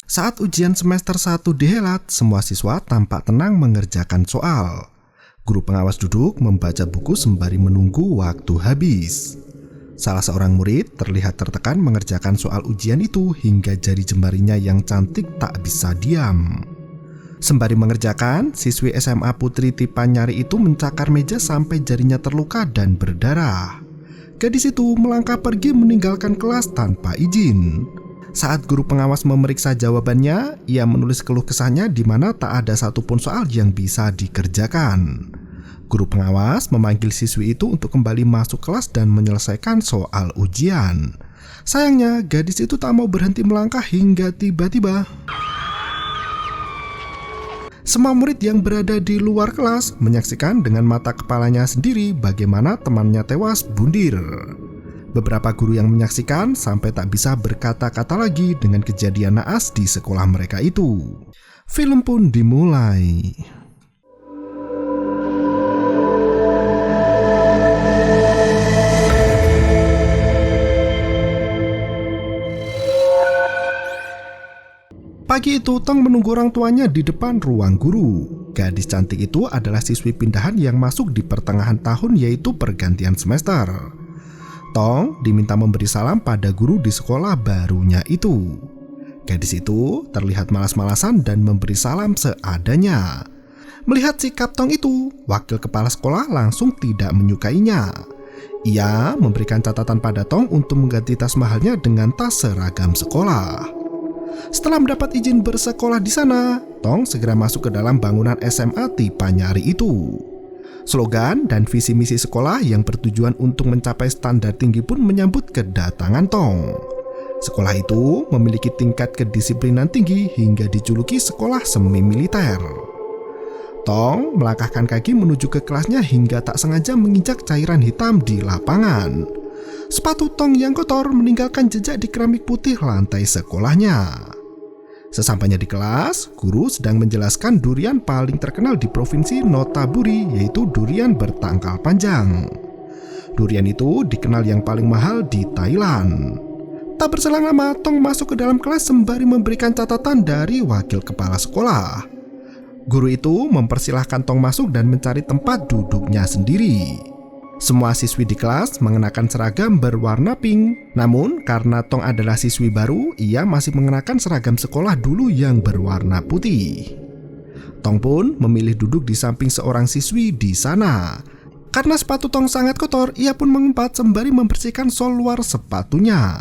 Saat ujian semester 1 dihelat, semua siswa tampak tenang mengerjakan soal. Guru pengawas duduk membaca buku sembari menunggu waktu habis. Salah seorang murid terlihat tertekan mengerjakan soal ujian itu hingga jari jemarinya yang cantik tak bisa diam. Sembari mengerjakan, siswi SMA Putri Tipanyari itu mencakar meja sampai jarinya terluka dan berdarah. Gadis itu melangkah pergi meninggalkan kelas tanpa izin. Saat guru pengawas memeriksa jawabannya, ia menulis keluh kesahnya di mana tak ada satupun soal yang bisa dikerjakan. Guru pengawas memanggil siswi itu untuk kembali masuk kelas dan menyelesaikan soal ujian. Sayangnya, gadis itu tak mau berhenti melangkah hingga tiba-tiba semua murid yang berada di luar kelas menyaksikan dengan mata kepalanya sendiri bagaimana temannya tewas bundir. Beberapa guru yang menyaksikan sampai tak bisa berkata-kata lagi dengan kejadian naas di sekolah mereka itu. Film pun dimulai. Pagi itu, Tong menunggu orang tuanya di depan ruang guru. Gadis cantik itu adalah siswi pindahan yang masuk di pertengahan tahun, yaitu pergantian semester. Tong diminta memberi salam pada guru di sekolah barunya itu. Gadis itu terlihat malas-malasan dan memberi salam seadanya. Melihat sikap Tong itu, wakil kepala sekolah langsung tidak menyukainya. Ia memberikan catatan pada Tong untuk mengganti tas mahalnya dengan tas seragam sekolah. Setelah mendapat izin bersekolah di sana, Tong segera masuk ke dalam bangunan SMA Tipanyari itu. Slogan dan visi misi sekolah yang bertujuan untuk mencapai standar tinggi pun menyambut kedatangan Tong. Sekolah itu memiliki tingkat kedisiplinan tinggi hingga dijuluki sekolah semi militer. Tong melangkahkan kaki menuju ke kelasnya hingga tak sengaja menginjak cairan hitam di lapangan. Sepatu Tong yang kotor meninggalkan jejak di keramik putih lantai sekolahnya. Sesampainya di kelas, guru sedang menjelaskan durian paling terkenal di provinsi Notaburi, yaitu durian bertangkal panjang. Durian itu dikenal yang paling mahal di Thailand. Tak berselang lama, Tong masuk ke dalam kelas sembari memberikan catatan dari wakil kepala sekolah. Guru itu mempersilahkan Tong masuk dan mencari tempat duduknya sendiri. Semua siswi di kelas mengenakan seragam berwarna pink. Namun karena Tong adalah siswi baru, ia masih mengenakan seragam sekolah dulu yang berwarna putih. Tong pun memilih duduk di samping seorang siswi di sana. Karena sepatu Tong sangat kotor, ia pun mengumpat sembari membersihkan sol luar sepatunya.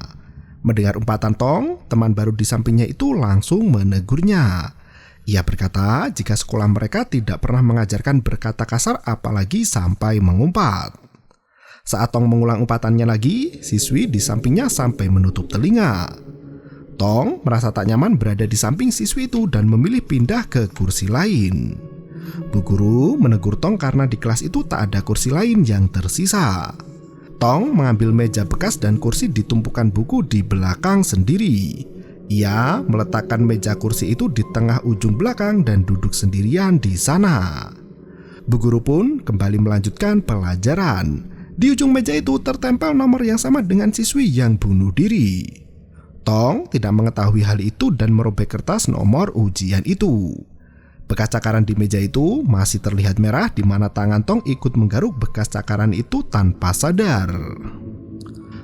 Mendengar umpatan Tong, teman baru di sampingnya itu langsung menegurnya. Ia berkata jika sekolah mereka tidak pernah mengajarkan berkata kasar apalagi sampai mengumpat. Saat Tong mengulang umpatannya lagi, siswi di sampingnya sampai menutup telinga. Tong merasa tak nyaman berada di samping siswi itu dan memilih pindah ke kursi lain. Bu guru menegur Tong karena di kelas itu tak ada kursi lain yang tersisa. Tong mengambil meja bekas dan kursi di tumpukan buku di belakang sendiri. Ia meletakkan meja kursi itu di tengah ujung belakang dan duduk sendirian di sana. Bu guru pun kembali melanjutkan pelajaran. Di ujung meja itu tertempel nomor yang sama dengan siswi yang bunuh diri. Tong tidak mengetahui hal itu dan merobek kertas nomor ujian itu. Bekas cakaran di meja itu masih terlihat merah di mana tangan Tong ikut menggaruk bekas cakaran itu tanpa sadar.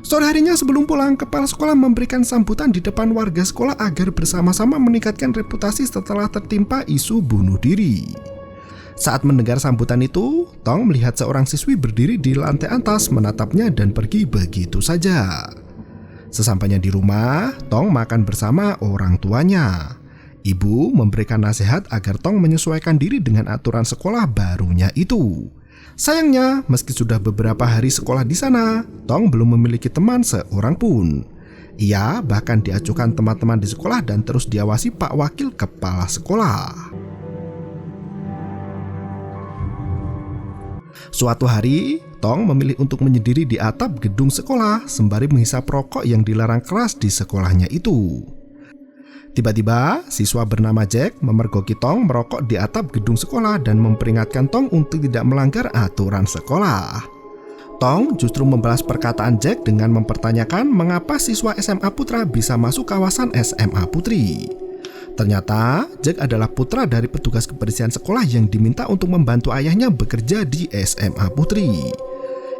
Sore harinya sebelum pulang, kepala sekolah memberikan sambutan di depan warga sekolah agar bersama-sama meningkatkan reputasi setelah tertimpa isu bunuh diri. Saat mendengar sambutan itu, Tong melihat seorang siswi berdiri di lantai atas menatapnya dan pergi begitu saja. Sesampainya di rumah, Tong makan bersama orang tuanya. Ibu memberikan nasihat agar Tong menyesuaikan diri dengan aturan sekolah barunya itu. Sayangnya, meski sudah beberapa hari sekolah di sana, Tong belum memiliki teman seorang pun. Ia bahkan diacukan teman-teman di sekolah dan terus diawasi Pak Wakil Kepala Sekolah. Suatu hari, Tong memilih untuk menyendiri di atap gedung sekolah sembari menghisap rokok yang dilarang keras di sekolahnya itu. Tiba-tiba, siswa bernama Jack memergoki Tong merokok di atap gedung sekolah dan memperingatkan Tong untuk tidak melanggar aturan sekolah. Tong justru membalas perkataan Jack dengan mempertanyakan mengapa siswa SMA Putra bisa masuk kawasan SMA Putri. Ternyata, Jack adalah putra dari petugas kebersihan sekolah yang diminta untuk membantu ayahnya bekerja di SMA Putri.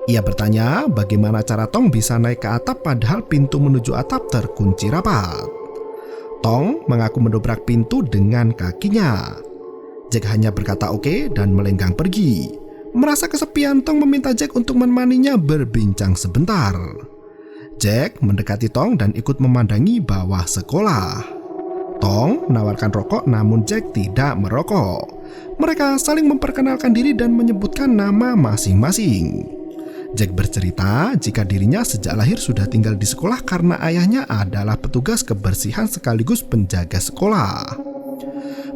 Ia bertanya bagaimana cara Tong bisa naik ke atap padahal pintu menuju atap terkunci rapat. Tong mengaku mendobrak pintu dengan kakinya. Jack hanya berkata oke dan melenggang pergi. Merasa kesepian, Tong meminta Jack untuk menemaninya berbincang sebentar. Jack mendekati Tong dan ikut memandangi bawah sekolah. Tong menawarkan rokok namun Jack tidak merokok. Mereka saling memperkenalkan diri dan menyebutkan nama masing-masing. Jack bercerita jika dirinya sejak lahir sudah tinggal di sekolah karena ayahnya adalah petugas kebersihan sekaligus penjaga sekolah.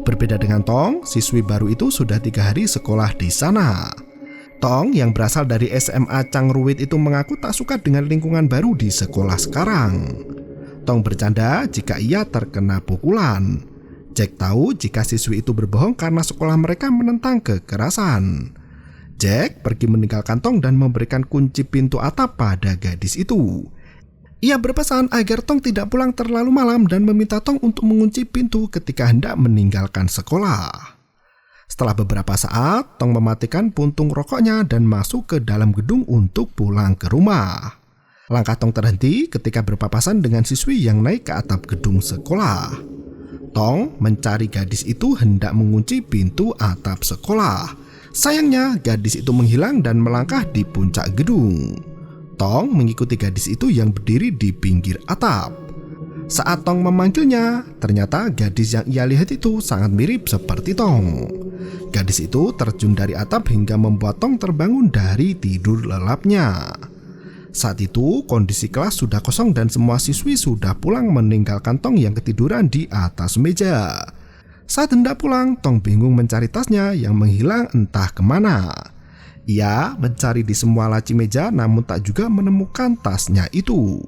Berbeda dengan Tong, siswi baru itu sudah 3 hari sekolah di sana. Tong yang berasal dari SMA Changruit itu mengaku tak suka dengan lingkungan baru di sekolah sekarang. Tong bercanda jika ia terkena pukulan. Jack tahu jika siswi itu berbohong karena sekolah mereka menentang kekerasan. Jack pergi meninggalkan Tong dan memberikan kunci pintu atap pada gadis itu. Ia berpesan agar Tong tidak pulang terlalu malam dan meminta Tong untuk mengunci pintu ketika hendak meninggalkan sekolah. Setelah beberapa saat, Tong mematikan puntung rokoknya dan masuk ke dalam gedung untuk pulang ke rumah. Langkah Tong terhenti ketika berpapasan dengan siswi yang naik ke atap gedung sekolah. Tong mencari gadis itu hendak mengunci pintu atap sekolah. Sayangnya, gadis itu menghilang dan melangkah di puncak gedung. Tong mengikuti gadis itu yang berdiri di pinggir atap. Saat Tong memanggilnya, ternyata gadis yang ia lihat itu sangat mirip seperti Tong. Gadis itu terjun dari atap hingga membuat Tong terbangun dari tidur lelapnya. Saat itu, kondisi kelas sudah kosong dan semua siswi sudah pulang meninggalkan Tong yang ketiduran di atas meja. Saat hendak pulang, Tong bingung mencari tasnya yang menghilang entah kemana. Ia mencari di semua laci meja namun tak juga menemukan tasnya itu.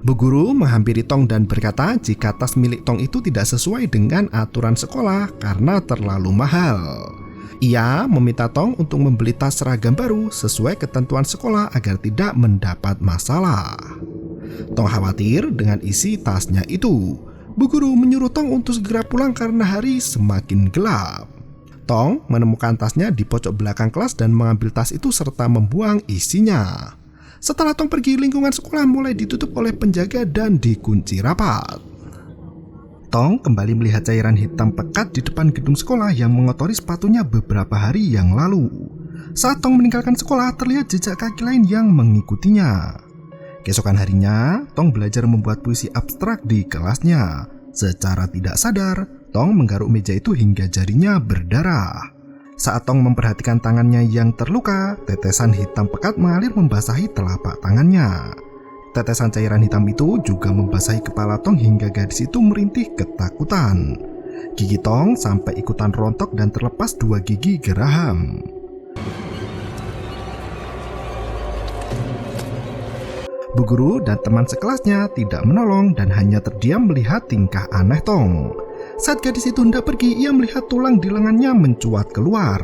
Bu guru menghampiri Tong dan berkata jika tas milik Tong itu tidak sesuai dengan aturan sekolah karena terlalu mahal. Ia meminta Tong untuk membeli tas seragam baru sesuai ketentuan sekolah agar tidak mendapat masalah. Tong khawatir dengan isi tasnya itu. Bu guru menyuruh Tong untuk segera pulang karena hari semakin gelap. Tong menemukan tasnya di pojok belakang kelas dan mengambil tas itu serta membuang isinya. Setelah Tong pergi, lingkungan sekolah mulai ditutup oleh penjaga dan dikunci rapat. Tong kembali melihat cairan hitam pekat di depan gedung sekolah yang mengotori sepatunya beberapa hari yang lalu. Saat Tong meninggalkan sekolah, terlihat jejak kaki lain yang mengikutinya. Keesokan harinya, Tong belajar membuat puisi abstrak di kelasnya. Secara tidak sadar, Tong menggaruk meja itu hingga jarinya berdarah. Saat Tong memperhatikan tangannya yang terluka, tetesan hitam pekat mengalir membasahi telapak tangannya. Tetesan cairan hitam itu juga membasahi kepala Tong hingga gadis itu merintih ketakutan. Gigi Tong sampai ikutan rontok dan terlepas 2 gigi geraham. Bu guru dan teman sekelasnya tidak menolong dan hanya terdiam melihat tingkah aneh Tong. Saat gadis itu hendak pergi, ia melihat tulang di lengannya mencuat keluar.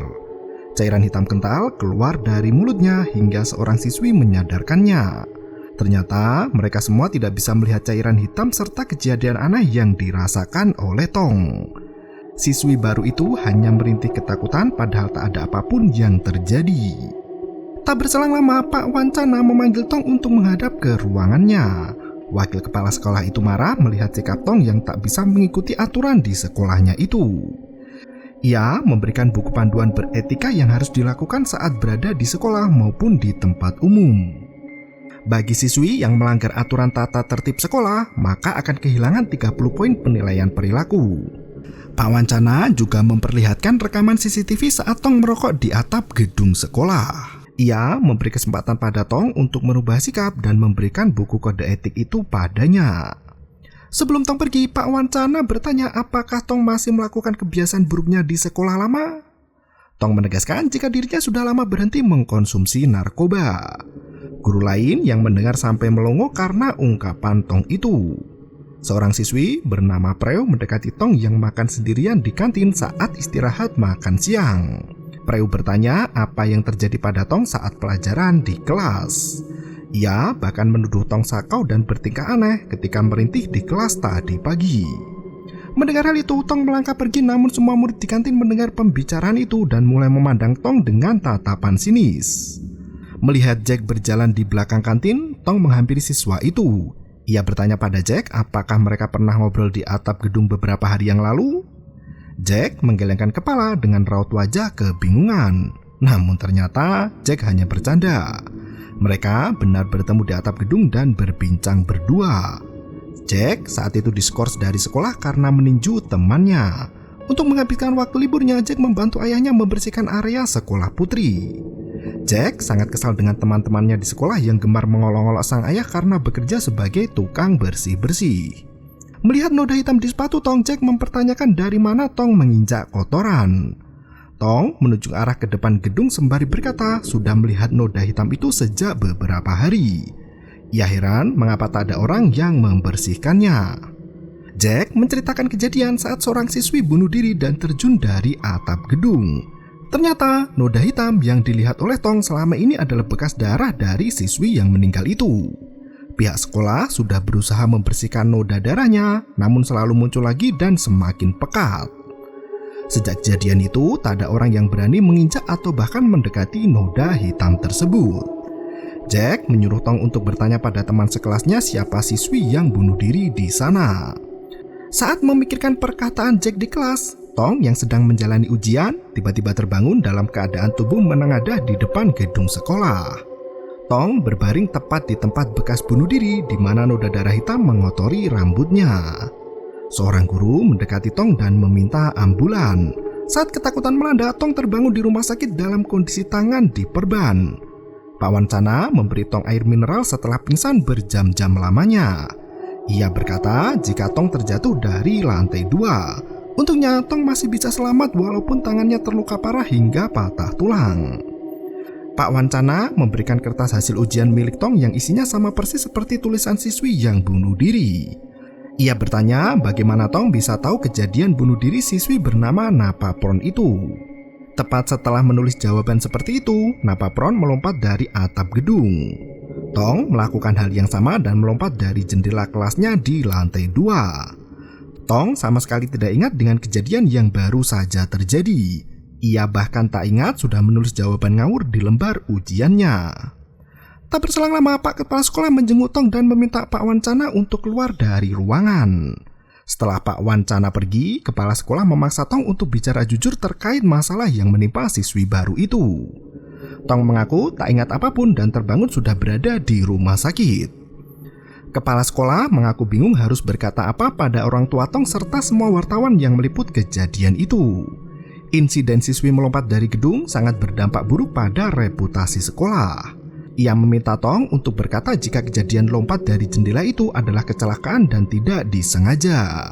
Cairan hitam kental keluar dari mulutnya hingga seorang siswi menyadarkannya. Ternyata mereka semua tidak bisa melihat cairan hitam serta kejadian aneh yang dirasakan oleh Tong. Siswi baru itu hanya merintih ketakutan padahal tak ada apapun yang terjadi. Tak berselang lama, Pak Wancana memanggil Tong untuk menghadap ke ruangannya. Wakil kepala sekolah itu marah melihat sikap Tong yang tak bisa mengikuti aturan di sekolahnya itu. Ia memberikan buku panduan beretika yang harus dilakukan saat berada di sekolah maupun di tempat umum. Bagi siswi yang melanggar aturan tata tertib sekolah, maka akan kehilangan 30 poin penilaian perilaku. Pak Wancana juga memperlihatkan rekaman CCTV saat Tong merokok di atap gedung sekolah. Ia memberi kesempatan pada Tong untuk merubah sikap dan memberikan buku kode etik itu padanya. Sebelum Tong pergi, Pak Wancana bertanya apakah Tong masih melakukan kebiasaan buruknya di sekolah lama. Tong menegaskan jika dirinya sudah lama berhenti mengkonsumsi narkoba. Guru lain yang mendengar sampai melongo karena ungkapan Tong itu. Seorang siswi bernama Preu mendekati Tong yang makan sendirian di kantin saat istirahat makan siang. Preu bertanya apa yang terjadi pada Tong saat pelajaran di kelas. Ia bahkan menuduh Tong sakau dan bertingkah aneh ketika merintih di kelas tadi pagi. Mendengar hal itu, Tong melangkah pergi, namun semua murid di kantin mendengar pembicaraan itu dan mulai memandang Tong dengan tatapan sinis. Melihat Jack berjalan di belakang kantin, Tong menghampiri siswa itu. Ia bertanya pada Jack apakah mereka pernah ngobrol di atap gedung beberapa hari yang lalu. Jack menggelengkan kepala dengan raut wajah kebingungan. Namun ternyata Jack hanya bercanda. Mereka benar bertemu di atap gedung dan berbincang berdua. Jack saat itu diskors dari sekolah karena meninju temannya. Untuk menghabiskan waktu liburnya, Jack membantu ayahnya membersihkan area sekolah putri. Jack sangat kesal dengan teman-temannya di sekolah yang gemar mengolok-olok sang ayah karena bekerja sebagai tukang bersih-bersih. Melihat noda hitam di sepatu Tong, Jack mempertanyakan dari mana Tong menginjak kotoran. Tong menunjuk arah ke depan gedung sembari berkata sudah melihat noda hitam itu sejak beberapa hari. Ia heran mengapa tak ada orang yang membersihkannya. Jack menceritakan kejadian saat seorang siswi bunuh diri dan terjun dari atap gedung. Ternyata noda hitam yang dilihat oleh Tong selama ini adalah bekas darah dari siswi yang meninggal itu. Pihak sekolah sudah berusaha membersihkan noda darahnya, namun selalu muncul lagi dan semakin pekat. Sejak kejadian itu, tak ada orang yang berani menginjak atau bahkan mendekati noda hitam tersebut. Jack menyuruh Tong untuk bertanya pada teman sekelasnya siapa siswi yang bunuh diri di sana. Saat memikirkan perkataan Jack di kelas, Tong yang sedang menjalani ujian tiba-tiba terbangun dalam keadaan tubuh menengadah di depan gedung sekolah. Tong berbaring tepat di tempat bekas bunuh diri di mana noda darah hitam mengotori rambutnya. Seorang guru mendekati Tong dan meminta ambulan. Saat ketakutan melanda, Tong terbangun di rumah sakit dalam kondisi tangan diperban. Pak Wancana memberi Tong air mineral setelah pingsan berjam-jam lamanya. Ia berkata jika Tong terjatuh dari lantai 2. Untungnya Tong masih bisa selamat walaupun tangannya terluka parah hingga patah tulang. Pak Wancana memberikan kertas hasil ujian milik Tong yang isinya sama persis seperti tulisan siswi yang bunuh diri. Ia bertanya bagaimana Tong bisa tahu kejadian bunuh diri siswi bernama Napapron itu. Tepat setelah menulis jawaban seperti itu, Napapron melompat dari atap gedung. Tong melakukan hal yang sama dan melompat dari jendela kelasnya di lantai 2. Tong sama sekali tidak ingat dengan kejadian yang baru saja terjadi. Ia bahkan tak ingat sudah menulis jawaban ngawur di lembar ujiannya. Tak berselang lama, Pak Kepala Sekolah menjenguk Tong dan meminta Pak Wancana untuk keluar dari ruangan. Setelah Pak Wancana pergi, Kepala Sekolah memaksa Tong untuk bicara jujur terkait masalah yang menimpa siswi baru itu. Tong mengaku tak ingat apapun dan terbangun sudah berada di rumah sakit. Kepala sekolah mengaku bingung harus berkata apa pada orang tua Tong serta semua wartawan yang meliput kejadian itu. Insiden siswi melompat dari gedung sangat berdampak buruk pada reputasi sekolah. Ia meminta Tong untuk berkata jika kejadian lompat dari jendela itu adalah kecelakaan dan tidak disengaja.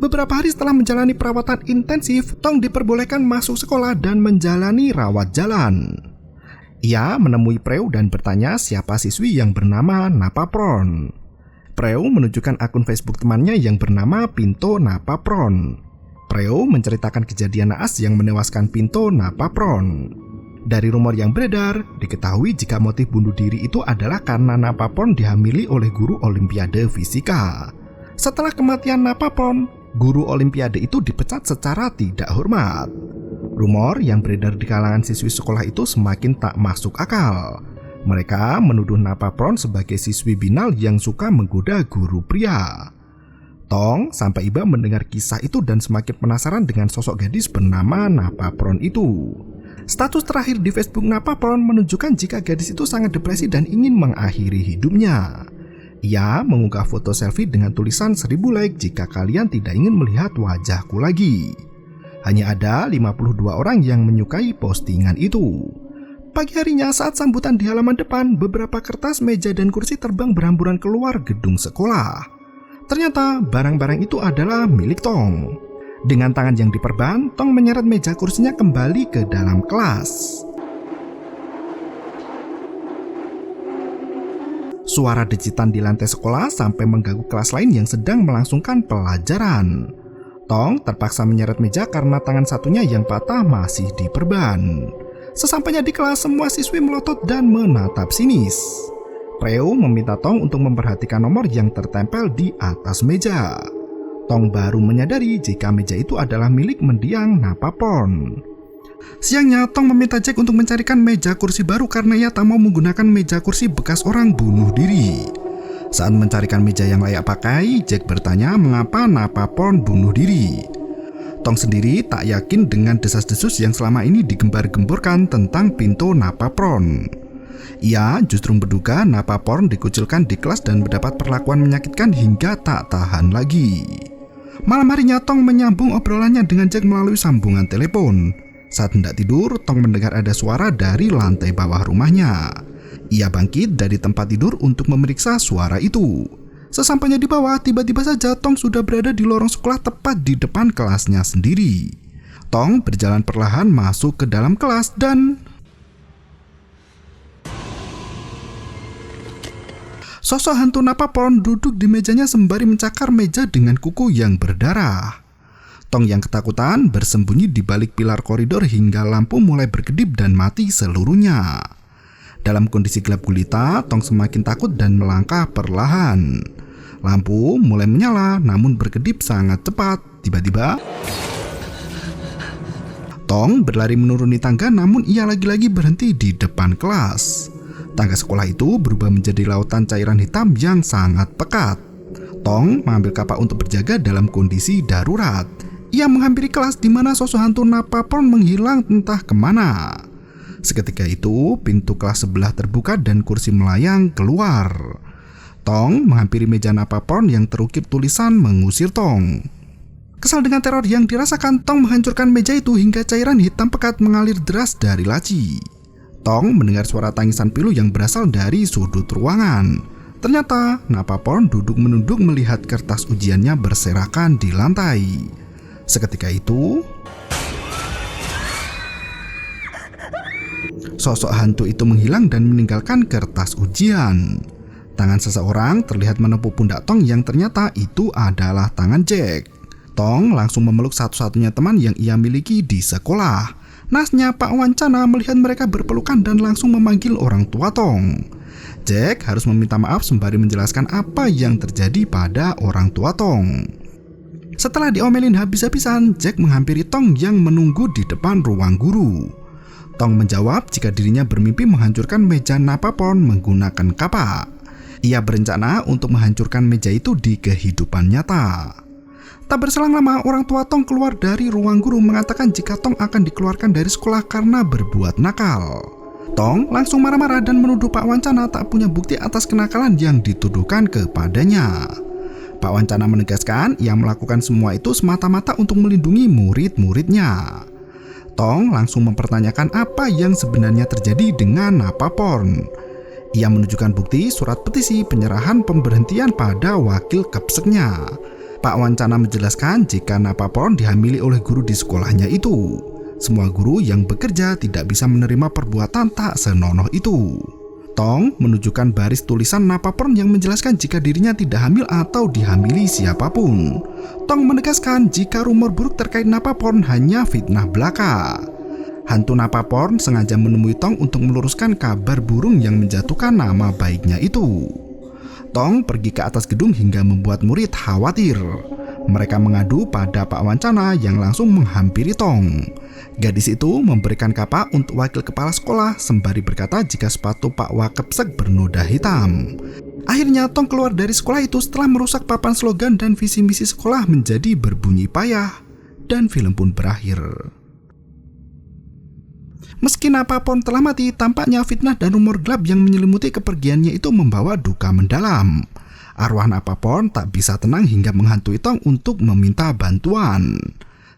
Beberapa hari setelah menjalani perawatan intensif, Tong diperbolehkan masuk sekolah dan menjalani rawat jalan. Ia menemui Preu dan bertanya siapa siswi yang bernama Napapron. Preu menunjukkan akun Facebook temannya yang bernama Pinto Napapron. Preu menceritakan kejadian naas yang menewaskan Pinto Napapron. Dari rumor yang beredar, diketahui jika motif bunuh diri itu adalah karena Napapron dihamili oleh guru Olimpiade Fisika. Setelah kematian Napapron, guru Olimpiade itu dipecat secara tidak hormat. Rumor yang beredar di kalangan siswi sekolah itu semakin tak masuk akal. Mereka menuduh Napapron sebagai siswi binal yang suka menggoda guru pria. Tong sampai iba mendengar kisah itu dan semakin penasaran dengan sosok gadis bernama Napapron itu. Status terakhir di Facebook Napapron menunjukkan jika gadis itu sangat depresi dan ingin mengakhiri hidupnya. Ia mengunggah foto selfie dengan tulisan 1000 like jika kalian tidak ingin melihat wajahku lagi. Hanya ada 52 orang yang menyukai postingan itu. Pagi harinya saat sambutan di halaman depan, beberapa kertas, meja, dan kursi terbang berhamburan keluar gedung sekolah. Ternyata barang-barang itu adalah milik Tong. Dengan tangan yang diperban, Tong menyeret meja kursinya kembali ke dalam kelas. Suara dejitan di lantai sekolah sampai mengganggu kelas lain yang sedang melangsungkan pelajaran. Tong terpaksa menyeret meja karena tangan satunya yang patah masih diperban. Sesampainya di kelas, semua siswi melotot dan menatap sinis. Preo meminta Tong untuk memperhatikan nomor yang tertempel di atas meja. Tong baru menyadari jika meja itu adalah milik mendiang Napaporn. Siangnya, Tong meminta Jack untuk mencarikan meja kursi baru karena ia tak mau menggunakan meja kursi bekas orang bunuh diri. Saat mencarikan meja yang layak pakai, Jack bertanya mengapa Napaporn bunuh diri. Tong sendiri tak yakin dengan desas-desus yang selama ini digembar-gemborkan tentang pintu Napaporn. Ia justru menduga Napaporn dikucilkan di kelas dan mendapat perlakuan menyakitkan hingga tak tahan lagi. Malam harinya, Tong menyambung obrolannya dengan Jack melalui sambungan telepon. Saat hendak tidur, Tong mendengar ada suara dari lantai bawah rumahnya. Ia bangkit dari tempat tidur untuk memeriksa suara itu. Sesampainya di bawah, tiba-tiba saja Tong sudah berada di lorong sekolah tepat di depan kelasnya sendiri. Tong berjalan perlahan masuk ke dalam kelas dan sosok hantu Napaporn duduk di mejanya sembari mencakar meja dengan kuku yang berdarah. Tong yang ketakutan bersembunyi di balik pilar koridor hingga lampu mulai berkedip dan mati seluruhnya. Dalam kondisi gelap gulita, Tong semakin takut dan melangkah perlahan. Lampu mulai menyala namun berkedip sangat cepat. Tiba-tiba Tong berlari menuruni tangga, namun ia lagi-lagi berhenti di depan kelas. Tangga sekolah itu berubah menjadi lautan cairan hitam yang sangat pekat. Tong mengambil kapak untuk berjaga dalam kondisi darurat. Ia menghampiri kelas di mana sosok hantu Napaporn menghilang entah kemana. Seketika itu, pintu kelas sebelah terbuka dan kursi melayang keluar. Tong menghampiri meja Napaporn yang terukir tulisan mengusir Tong. Kesal dengan teror yang dirasakan, Tong menghancurkan meja itu hingga cairan hitam pekat mengalir deras dari laci. Tong mendengar suara tangisan pilu yang berasal dari sudut ruangan. Ternyata Napaporn duduk menunduk melihat kertas ujiannya berserakan di lantai. Seketika itu, sosok hantu itu menghilang dan meninggalkan kertas ujian. Tangan seseorang terlihat menepuk pundak Tong yang ternyata itu adalah tangan Jack. Tong langsung memeluk satu-satunya teman yang ia miliki di sekolah. Nasnya Pak Wancana melihat mereka berpelukan dan langsung memanggil orang tua Tong. Jack harus meminta maaf sembari menjelaskan apa yang terjadi pada orang tua Tong. Setelah diomelin habis-habisan, Jack menghampiri Tong yang menunggu di depan ruang guru. Tong menjawab jika dirinya bermimpi menghancurkan meja Napaporn menggunakan kapak. Ia berencana untuk menghancurkan meja itu di kehidupan nyata. Tak berselang lama, orang tua Tong keluar dari ruang guru mengatakan jika Tong akan dikeluarkan dari sekolah karena berbuat nakal. Tong langsung marah-marah dan menuduh Pak Wancana tak punya bukti atas kenakalan yang dituduhkan kepadanya. Pak Wancana menegaskan ia melakukan semua itu semata-mata untuk melindungi murid-muridnya. Tong langsung mempertanyakan apa yang sebenarnya terjadi dengan Napaporn. Ia menunjukkan bukti surat petisi penyerahan pemberhentian pada wakil kepseknya. Pak Wancana menjelaskan jika Napaporn dihamili oleh guru di sekolahnya itu. Semua guru yang bekerja tidak bisa menerima perbuatan tak senonoh itu. Tong menunjukkan baris tulisan Napaporn yang menjelaskan jika dirinya tidak hamil atau dihamili siapapun. Tong menegaskan jika rumor buruk terkait Napaporn hanya fitnah belaka. Hantu Napaporn sengaja menemui Tong untuk meluruskan kabar burung yang menjatuhkan nama baiknya itu. Tong pergi ke atas gedung hingga membuat murid khawatir. Mereka mengadu pada Pak Wancana yang langsung menghampiri Tong. Gadis itu memberikan kapak untuk wakil kepala sekolah sembari berkata jika sepatu Pak Wakepsek bernoda hitam. Akhirnya Tong keluar dari sekolah itu setelah merusak papan slogan dan visi misi sekolah menjadi berbunyi payah, dan film pun berakhir. Meski Napaporn telah mati, tampaknya fitnah dan rumor gelap yang menyelimuti kepergiannya itu membawa duka mendalam. Arwah Napaporn tak bisa tenang hingga menghantui Tong untuk meminta bantuan.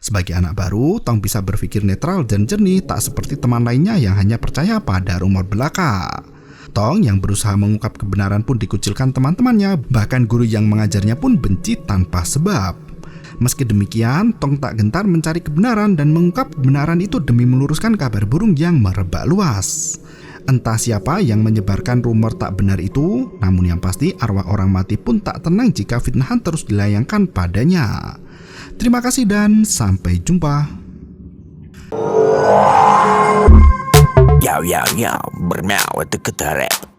Sebagai anak baru, Tong bisa berpikir netral dan jernih, tak seperti teman lainnya yang hanya percaya pada rumor belaka. Tong yang berusaha mengungkap kebenaran pun dikucilkan teman-temannya, bahkan guru yang mengajarnya pun benci tanpa sebab. Meski demikian, Tong tak gentar mencari kebenaran dan mengungkap kebenaran itu demi meluruskan kabar burung yang merebak luas. Entah siapa yang menyebarkan rumor tak benar itu, namun yang pasti arwah orang mati pun tak tenang jika fitnahan terus dilayangkan padanya. Terima kasih dan sampai jumpa. Yo, bermau itu ketara.